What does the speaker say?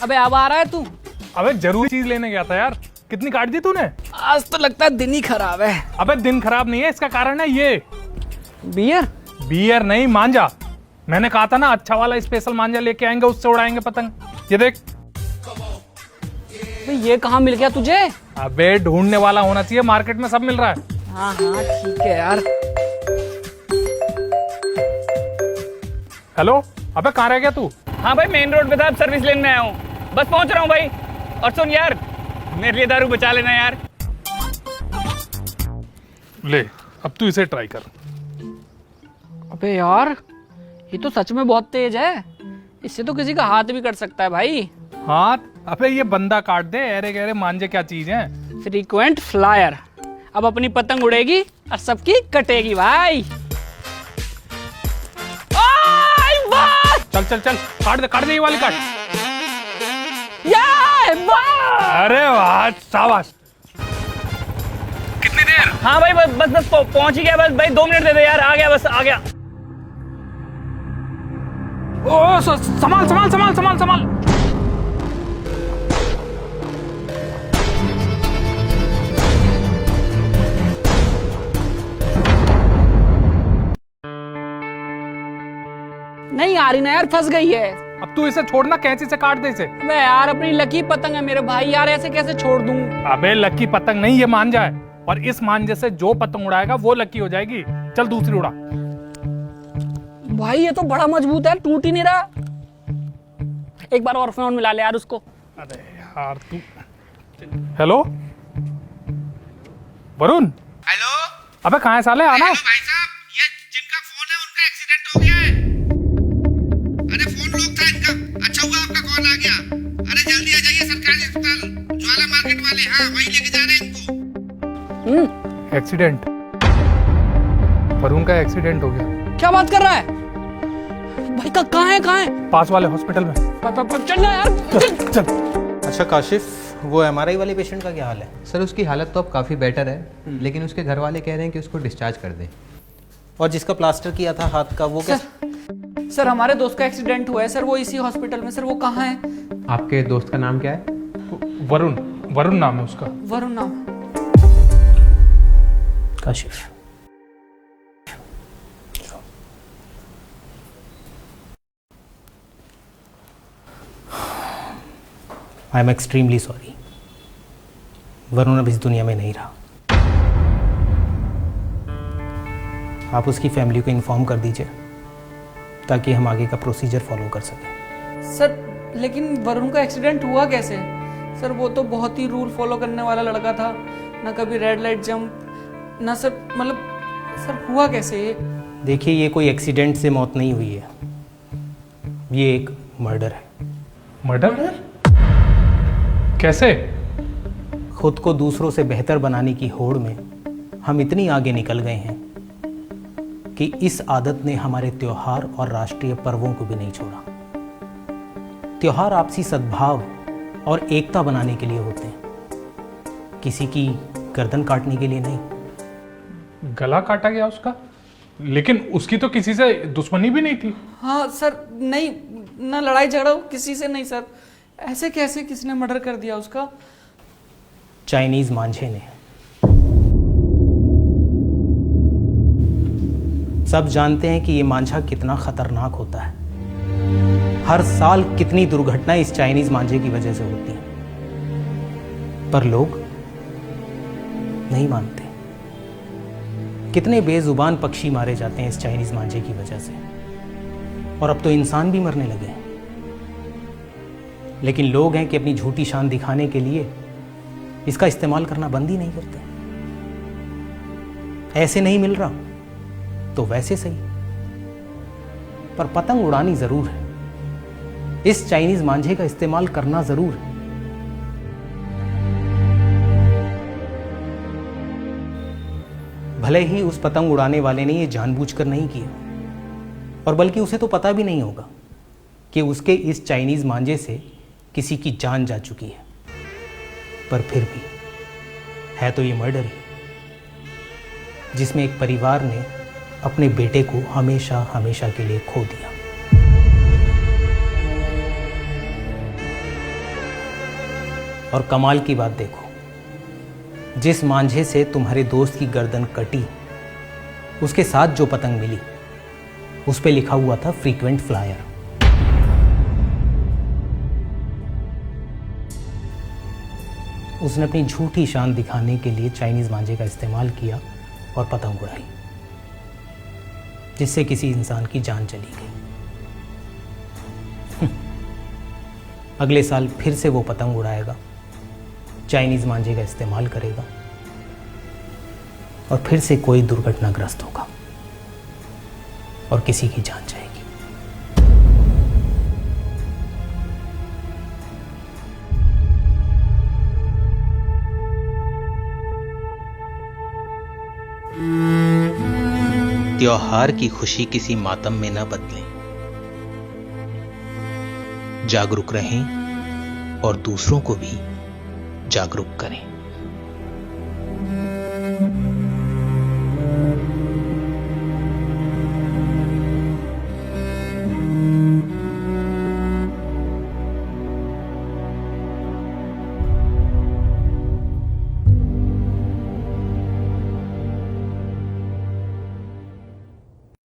अबे अब आ रहा है तू? अबे जरूरी चीज लेने गया था यार। कितनी काट दी तूने? आज तो लगता है दिन ही खराब है। अबे दिन खराब नहीं है, इसका कारण है ये। बियर? बियर नहीं, मांझा। मैंने कहा था ना अच्छा वाला स्पेशल मांझा लेके आएंगे, उससे उड़ाएंगे पतंग। ये देख। ये कहाँ मिल गया तुझे? अबे ढूंढने वाला होना चाहिए, मार्केट में सब मिल रहा है। हाँ हाँ ठीक है यार। हेलो, अबे कहाँ रह गया तू? हाँ भाई, मेन रोड पे था, अब सर्विस लेने में आया हूँ, बस पहुंच रहा हूँ भाई। और सुन यार, मेरे लिए दारू बचा लेना यार। ले, अब तू इसे ट्राई कर। अबे यार, ये तो सच में बहुत तेज है। इससे तो किसी का हाथ भी कट सकता है भाई। हाथ? अबे ये बंदा काट दे। अरे गहरे मांझे क्या चीज है। Frequent flyer. अब अपनी पतंग उड़ेगी और सबकी कटेगी भाई। चल चल चल, काट दे ये वाली काट। अरे वाह, शाबाश। कितनी देर? हाँ भाई, बस पहुंच ही गया। बस भाई 2 मिनट दे दे यार, आ गया, बस आ गया। ओ संभाल संभाल संभाल संभाल संभाल। नहीं आ रही ना यार, फंस गई है। अब तू इसे छोड़ना, कैंची से काट दे इसे। अबे यार, अपनी लकी पतंग है मेरे भाई यार, ऐसे कैसे छोड़ दूं? अबे लकी पतंग नहीं, ये मांझा है। और इस मांझे से जो पतंग उड़ाएगा वो लकी हो जाएगी। चल दूसरी उड़ा। भाई ये तो बड़ा मजबूत है, टूट ही नहीं रहा। एक बार और फोन मिला ले यार उसको। अरे यार तू। हेलो वरुण। हेलो। अबे कहाँ है साले, आना। भाई साहब, ये जिनका फोन है उनका एक्सीडेंट हो गया है। अरे फोन लॉक था इनका। अच्छा हुआ आपका कॉल आ गया। अरे जल्दी आ जाइए सरकारी अस्पताल, ज्वाला मार्केट वाले। हाँ, वहीं लेके जा रहे हैं इनको। एक्सीडेंट? वरुण का एक्सीडेंट हो गया। क्या बात कर रहा है भाई? कहाँ है? पास वाले हॉस्पिटल में। चलना यार, चल। अच्छा काशिफ, वो एमआरआई वाले पेशेंट का क्या हाल है? सर उसकी हालत तो अब काफ़ी बेटर है, लेकिन उसके घर वाले कह रहे हैं कि उसको डिस्चार्ज कर दें। और जिसका प्लास्टर किया था हाथ का, वो क्या? सर हमारे दोस्त का एक्सीडेंट हुआ है सर, वो इसी हॉस्पिटल में। सर वो कहाँ है? आपके दोस्त का नाम क्या है? वरुण नाम है उसका। वरुण नाम? Kashif. I am extremely sorry. Varun अब इस दुनिया में नहीं रहा। आप उसकी फैमिली को इन्फॉर्म कर दीजिए ताकि हम आगे का प्रोसीजर फॉलो कर सकें। सर लेकिन वरुण का एक्सीडेंट हुआ कैसे? सर वो तो बहुत ही रूल फॉलो करने वाला लड़का था, ना कभी रेड लाइट जंप ना। सर मतलब सर हुआ कैसे? देखिए, ये कोई एक्सीडेंट से मौत नहीं हुई है, ये एक मर्डर है। मर्डर? कैसे? खुद को दूसरों से बेहतर बनाने की होड़ में हम इतनी आगे निकल गए हैं कि इस आदत ने हमारे त्योहार और राष्ट्रीय पर्वों को भी नहीं छोड़ा। त्योहार आपसी सद्भाव और एकता बनाने के लिए होते हैं, किसी की गर्दन काटने के लिए नहीं। गला काटा गया उसका? लेकिन उसकी तो किसी से दुश्मनी भी नहीं थी। हाँ सर, नहीं ना लड़ाई झगड़ा किसी से नहीं सर। ऐसे कैसे किसने मर्डर कर दिया उसका? चाइनीज मांझे ने। सब जानते हैं कि ये मांझा कितना खतरनाक होता है। हर साल कितनी दुर्घटनाएं इस चाइनीज मांझे की वजह से होती हैं, पर लोग नहीं मानते। कितने बेजुबान पक्षी मारे जाते हैं इस चाइनीज मांझे की वजह से, और अब तो इंसान भी मरने लगे हैं। लेकिन लोग हैं कि अपनी झूठी शान दिखाने के लिए इसका इस्तेमाल करना बंद ही नहीं करते। ऐसे नहीं मिल रहा तो वैसे सही, पर पतंग उड़ानी जरूर है। इस चाइनीज मांझे का इस्तेमाल करना जरूर है। भले ही उस पतंग उड़ाने वाले ने ये जानबूझकर नहीं किया, और बल्कि उसे तो पता भी नहीं होगा कि उसके इस चाइनीज मांझे से किसी की जान जा चुकी है, पर फिर भी है तो ये मर्डर ही, जिसमें एक परिवार ने अपने बेटे को हमेशा हमेशा के लिए खो दिया। और कमाल की बात देखो, जिस मांझे से तुम्हारे दोस्त की गर्दन कटी, उसके साथ जो पतंग मिली उस पे लिखा हुआ था फ्रीक्वेंट फ्लायर। उसने अपनी झूठी शान दिखाने के लिए चाइनीज मांझे का इस्तेमाल किया और पतंग उड़ाई, जिससे किसी इंसान की जान चली गई। अगले साल फिर से वो पतंग उड़ाएगा, चाइनीज मांझे का इस्तेमाल करेगा और फिर से कोई दुर्घटनाग्रस्त होगा और किसी की जान जाएगी। त्योहार की खुशी किसी मातम में न बदलें। जागरूक रहें और दूसरों को भी जागरूक करें।